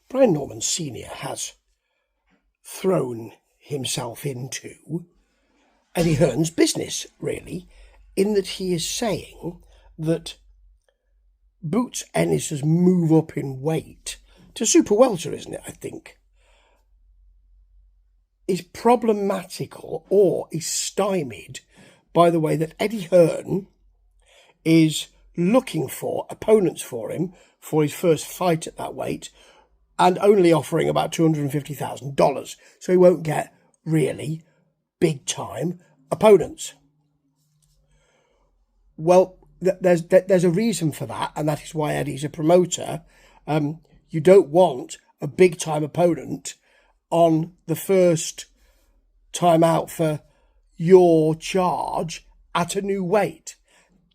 Brian Norman Sr. has thrown himself into Eddie Hearn's business, really, in that he is saying that Boots Ennis's move up in weight to super welter, isn't it, I think, is problematical or is stymied by the way that Eddie Hearn is looking for opponents for him for his first fight at that weight and only offering about $250,000. So he won't get really big-time opponents. Well, there's a reason for that, and that is why Eddie's a promoter. You don't want a big-time opponent on the first time out for your charge at a new weight.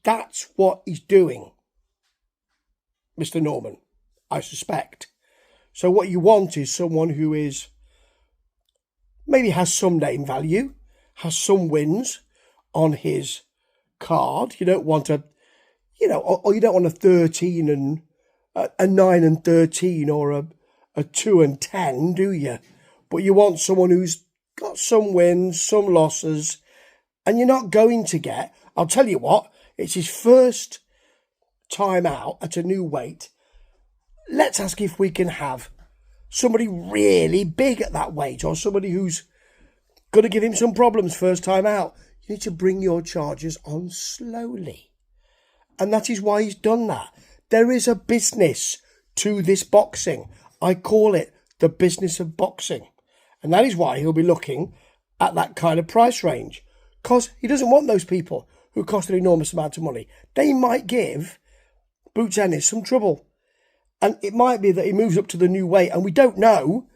That's what he's doing, Mr. Norman, I suspect. So what you want is someone who is maybe has some name value, has some wins on his card. You don't want or you don't want a 13 and a 9 and 13 or a 2 and 10, do you? But you want someone who's got some wins, some losses, and you're not going to get, I'll tell you what, it's his first time out at a new weight. Let's ask if we can have somebody really big at that weight, or somebody who's going to give him some problems first time out. You need to bring your charges on slowly. And that is why he's done that. There is a business to this boxing. I call it the business of boxing. And that is why he'll be looking at that kind of price range. Because he doesn't want those people who cost an enormous amount of money. They might give Boots Ennis some trouble. And it might be that he moves up to the new weight, and we don't know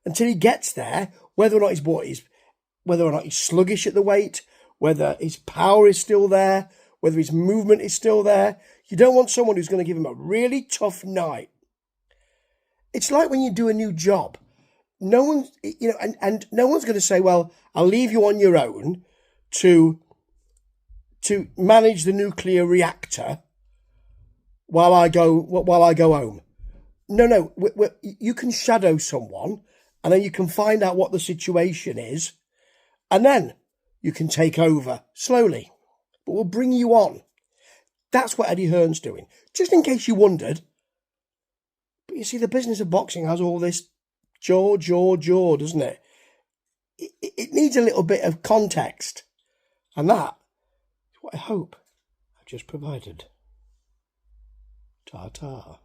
until he gets there whether or not he's sluggish at the weight, whether his power is still there, whether his movement is still there. You don't want someone who's going to give him a really tough night. It's like when you do a new job. No one's, and no one's going to say, well, I'll leave you on your own to manage the nuclear reactor while I go home. No, you can shadow someone, and then you can find out what the situation is, and then you can take over slowly. But we'll bring you on. That's what Eddie Hearn's doing. Just in case you wondered. But you see, the business of boxing has all this jaw, doesn't it? It needs a little bit of context. And that is what I hope I've just provided. Ta-ta.